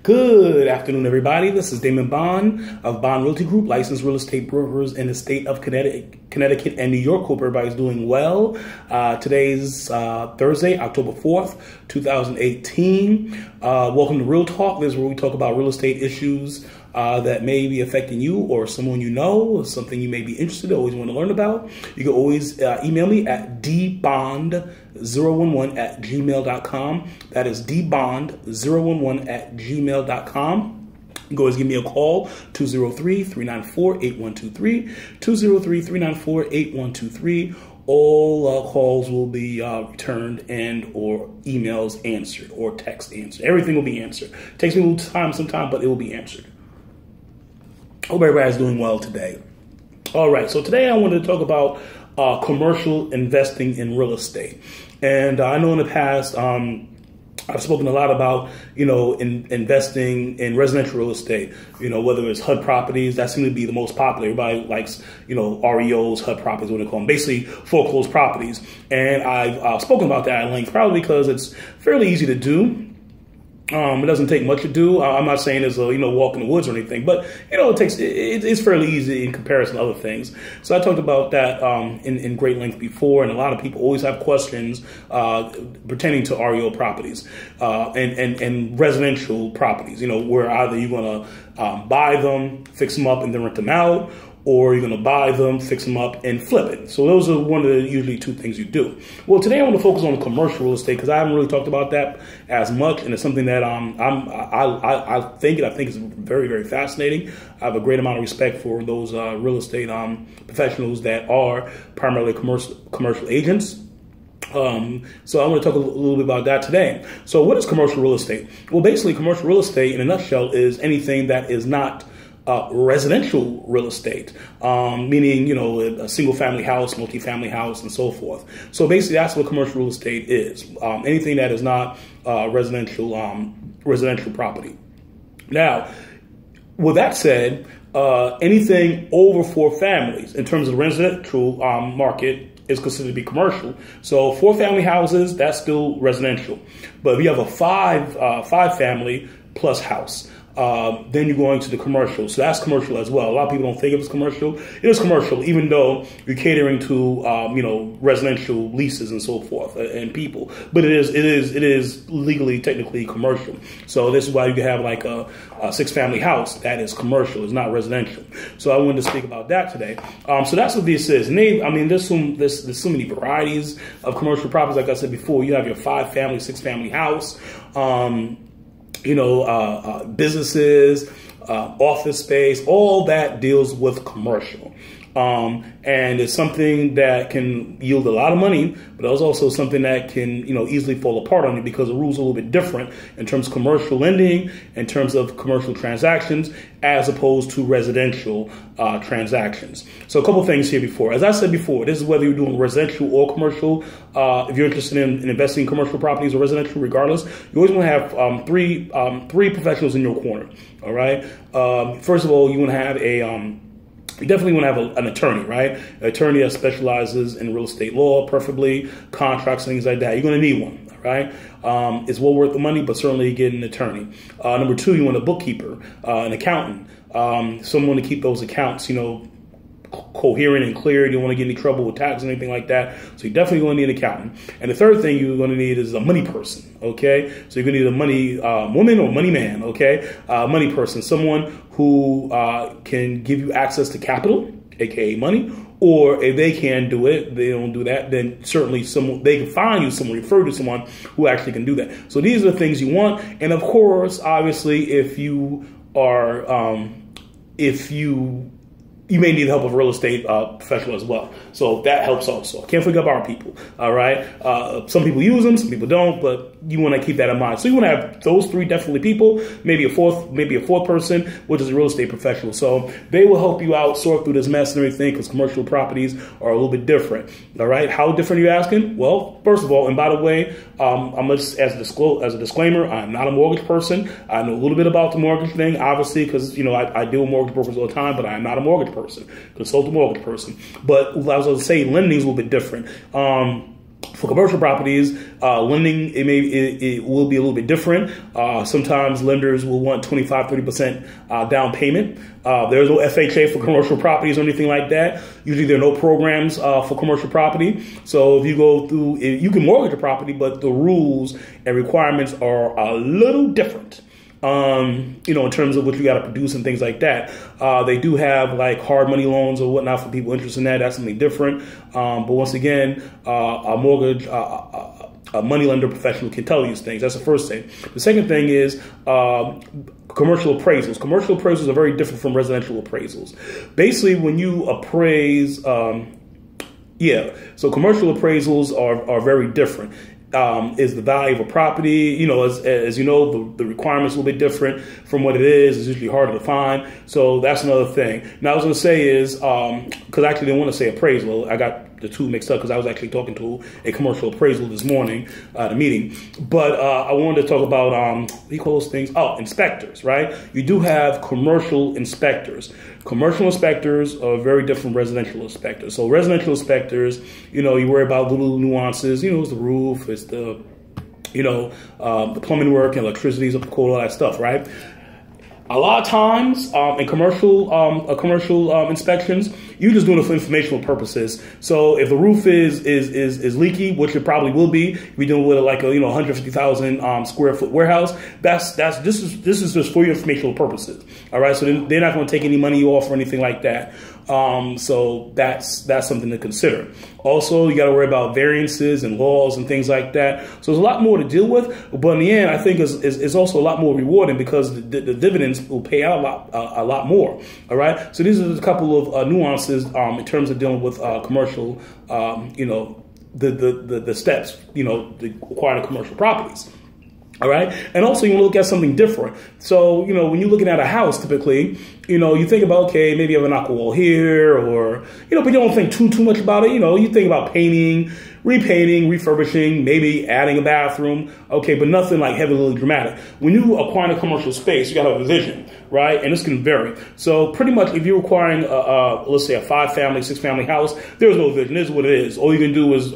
Good afternoon, everybody. This is Damon Bond of Bond Realty Group, licensed real estate brokers in the state of Connecticut and New York. Hope everybody's doing well. Today's Thursday, October 4th, 2018. Welcome to Real Talk. This is where we talk about real estate issues that may be affecting you or someone you know, or something you may be interested in, always want to learn about. You can always email me at dbond011@gmail.com. That is dbond011@gmail.com. You can always give me a call, 203-394-8123, 203-394-8123. All calls will be returned and or emails answered or text answered. Everything will be answered. It takes me a little time sometimes, but it will be answered. Hope everybody's doing well today. All right, so today I wanted to talk about commercial investing in real estate. And I know in the past, I've spoken a lot about, investing in residential real estate, whether it's HUD properties. That seems to be the most popular. Everybody likes, REOs, HUD properties, what they call them, basically foreclosed properties. And I've spoken about that at length, probably because it's fairly easy to do. It doesn't take much to do. I'm not saying it's a, walk in the woods or anything, but, it's fairly easy in comparison to other things. So I talked about that in great length before, and a lot of people always have questions pertaining to REO properties and residential properties, where either you're going to buy them, fix them up, and then rent them out, or you're going to buy them, fix them up, and flip it. So those are one of the usually two things you do. Well, today I want to focus on commercial real estate because I haven't really talked about that as much, and it's something that I think is very, very fascinating. I have a great amount of respect for those real estate professionals that are primarily commercial agents. So I want to talk a little bit about that today. So what is commercial real estate? Well, basically, commercial real estate in a nutshell is anything that is not residential real estate, meaning, a single family house, multi-family house, and so forth. So basically that's what commercial real estate is. Anything that is not residential property. Now, with that said, anything over 4 families in terms of the residential market is considered to be commercial. So 4 family houses, that's still residential. But if you have a 5 family plus house, then you're going to the commercial. So that's commercial as well. A lot of people don't think of it as commercial. It is commercial, even though you're catering to, residential leases and so forth and people. But it is legally, technically commercial. So this is why you can have like a 6-family house that is commercial. It's not residential. So I wanted to speak about that today. So that's what this is. And there's so many varieties of commercial properties. Like I said before, you have your 5-family, 6-family house. Businesses, office space, all that deals with commercial. And it's something that can yield a lot of money, but it's also something that can, easily fall apart on you because the rules are a little bit different in terms of commercial lending, in terms of commercial transactions, as opposed to residential transactions. So a couple of things here before. As I said before, this is whether you're doing residential or commercial. If you're interested in investing in commercial properties or residential, regardless, you always want to have three professionals in your corner. All right. First of all, you want to have you definitely want to have an attorney, right? An attorney that specializes in real estate law, preferably contracts, things like that. You're going to need one, right? It's well worth the money, but certainly get an attorney. Number 2, you want a bookkeeper, an accountant, someone to keep those accounts, coherent and clear. You don't want to get any trouble with tax or anything like that. So you're definitely going to need an accountant. And the third thing you're going to need is a money person. Okay. So you're going to need a money woman or money man. Okay. Money person, someone who can give you access to capital, aka money, or if they can't do it, they don't do that, then certainly they can find you someone, refer to someone who actually can do that. So these are the things you want. And of course, obviously, if you are, you may need the help of a real estate professional as well. So that helps also. Can't forget about our people, all right? Some people use them, some people don't, but you want to keep that in mind. So you want to have those 3 definitely people, maybe a fourth person, which is a real estate professional. So they will help you out, sort through this mess and everything, because commercial properties are a little bit different, all right? How different are you asking? Well, first of all, and by the way, I'm just as a disclaimer, I'm not a mortgage person. I know a little bit about the mortgage thing, obviously, because I deal with mortgage brokers all the time, but I'm not a mortgage person, consult a mortgage person. But as I was saying, lending is a little bit different. For commercial properties, lending, it will be a little bit different. Sometimes lenders will want 25, 30% down payment. There's no FHA for commercial properties or anything like that. Usually there are no programs for commercial property. So if you go through, you can mortgage a property, but the rules and requirements are a little different. In terms of what you got to produce and things like that. They do have like hard money loans or whatnot for people interested in that. That's something different. But once again, a mortgage, a money lender professional can tell you these things. That's the first thing. The second thing is commercial appraisals. Commercial appraisals are very different from residential appraisals. Basically, when you appraise, so commercial appraisals are very different. Is the value of a property, as you know, the requirements are a little bit different from what it is. It's usually harder to find. So that's another thing. Now, I was going to say is, because I actually didn't want to say appraisal. I got the two mixed up because I was actually talking to a commercial appraisal this morning at a meeting. But I wanted to talk about, what do you call those things? Oh, inspectors, right? You do have commercial inspectors. Commercial inspectors are very different from residential inspectors. So residential inspectors, you worry about little nuances. It's the roof, it's the, the plumbing work, electricity's up to code, all that stuff, right? A lot of times in commercial inspections, you're just doing it for informational purposes. So if the roof is leaky, which it probably will be, if you're dealing with like a 150,000 square foot warehouse, this is just for your informational purposes. All right, so they're not going to take any money off or anything like that. So that's something to consider. Also, you got to worry about variances and laws and things like that. So there's a lot more to deal with, but in the end, I think is also a lot more rewarding because the dividends will pay out a lot more. All right. So these are a couple of nuances in terms of dealing with commercial, the steps, to acquire commercial properties. All right. And also you want to look at something different. So, when you're looking at a house, typically, you think about, okay, maybe you have an aqua wall here or, but you don't think too much about it. You think about painting, repainting, refurbishing, maybe adding a bathroom. Okay. But nothing like heavily dramatic. When you acquire a commercial space, you got to have a vision, right? And this can vary. So pretty much if you're acquiring, let's say a 5-family, 6-family house, there's no vision. This is what it is. All you can do is,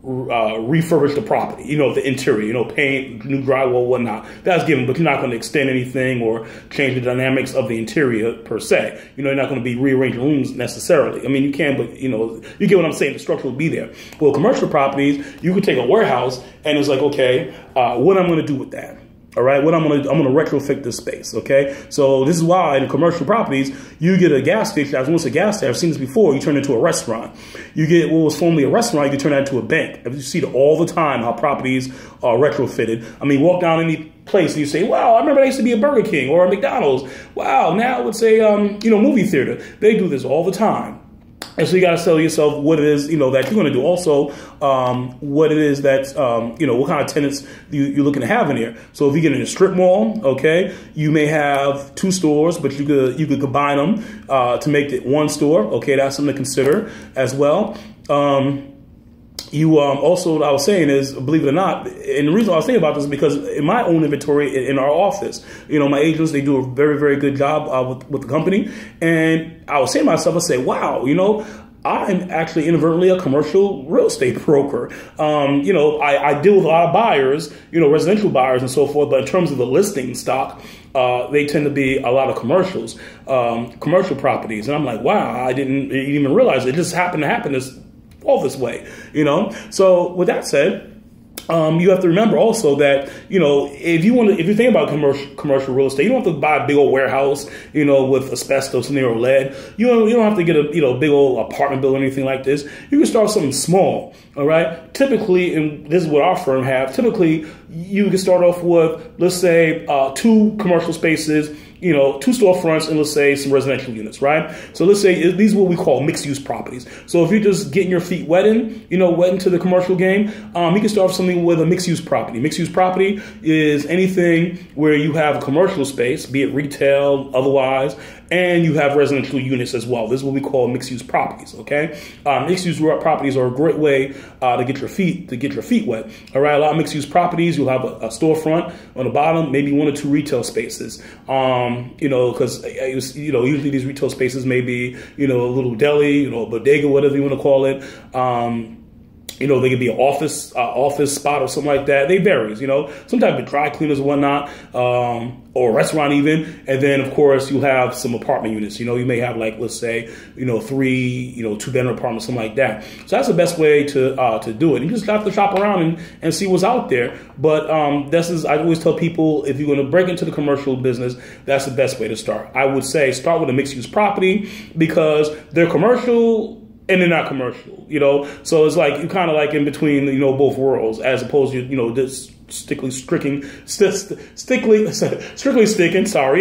refurbish the property, the interior, paint, new drywall, whatnot. That's given, but you're not going to extend anything or change the dynamics of the interior per se. You're not going to be rearranging rooms necessarily. I mean, you can, but you get what I'm saying. The structure will be there. Well, commercial properties, you could take a warehouse and it's like, okay, what I'm going to do with that? All right, I'm going to retrofit this space. Okay, so this is why in commercial properties you get a gas station. I was once a gas station. I've seen this before. You turn it into a restaurant. You get what was formerly a restaurant. You can turn that into a bank. You see it all the time how properties are retrofitted. I mean, walk down any place and you say, "Wow, I remember there used to be a Burger King or a McDonald's. Wow, now it's a movie theater." They do this all the time. And so you got to tell yourself what it is, that you're going to do. Also, what it is that, what kind of tenants you're looking to have in here. So if you get in a strip mall, okay, you may have 2 stores, but you could combine them to make it 1 store. Okay, that's something to consider as well. Also, what I was saying is, believe it or not, and the reason I was thinking about this is because in my own inventory in our office, my agents, they do a very, very good job with the company. And I was saying to myself, I said, wow, I'm actually inadvertently a commercial real estate broker. I deal with a lot of buyers, residential buyers and so forth. But in terms of the listing stock, they tend to be a lot of commercial properties. And I'm like, wow, I didn't even realize it just happened to happen all this way, So with that said, you have to remember also that, if you think about commercial real estate, you don't have to buy a big old warehouse, with asbestos in there or lead. You don't have to get a, big old apartment building or anything like this. You can start something small. All right. Typically, and this is what our firm have, typically you can start off with, let's say, 2 commercial spaces, 2 storefronts, and let's say some residential units, right? So let's say these are what we call mixed-use properties. So if you're just getting your feet wet into the commercial game, you can start something with a mixed-use property. Mixed-use property is anything where you have a commercial space, be it retail, otherwise, and you have residential units as well. This is what we call mixed-use properties. Okay, mixed-use properties are a great way to get your feet wet. All right, a lot of mixed-use properties, you'll have a storefront on the bottom, maybe 1 or 2 retail spaces. Because usually these retail spaces may be a little deli, a bodega, whatever you want to call it. You know, they could be an office spot or something like that. They varies, you know, some type of dry cleaners or whatnot, or a restaurant even. And then, of course, you have some apartment units. You know, you may have, like, let's say, you know, 3, 2-bedroom apartments, something like that. So that's the best way to do it. You just have to shop around and see what's out there. But I always tell people, if you're going to break into the commercial business, that's the best way to start. I would say start with a mixed-use property, because they're commercial and they're not commercial, you know? So it's like, you're kind of like in between, both worlds, as opposed to, this strictly sticking. Sorry,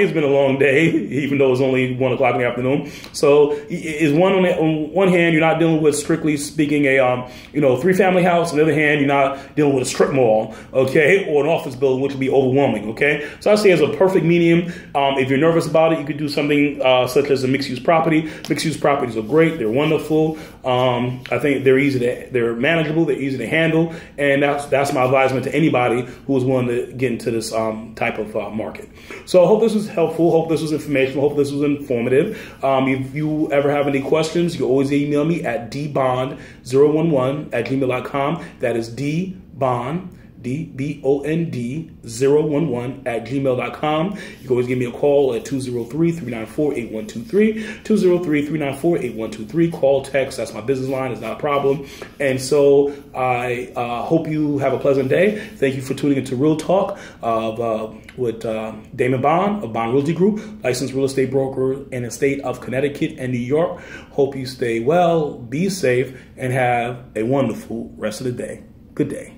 it's been a long day, even though it's only 1 o'clock in the afternoon. So is on one hand, you're not dealing with, strictly speaking, a 3-family house. On the other hand, you're not dealing with a strip mall, okay, or an office building, which would be overwhelming, okay. So I say as a perfect medium. If you're nervous about it, you could do something such as a mixed-use property. Mixed-use properties are great; they're wonderful. I think they're manageable, they're easy to handle, and that's my advisement to anybody who is willing to get into this type of market. So I hope this was helpful. Hope this was informational. Hope this was informative. If you ever have any questions, you can always email me at dbond011@gmail.com. That is dbond, DBOND 011@gmail.com. You can always give me a call at 203-394-8123, 203-394-8123. Call, text, that's my business line. It's not a problem. And so I hope you have a pleasant day. Thank you for tuning into Real Talk with Damon Bond of Bond Realty Group, licensed real estate broker in the state of Connecticut and New York. Hope you stay well, be safe, and have a wonderful rest of the day. Good day.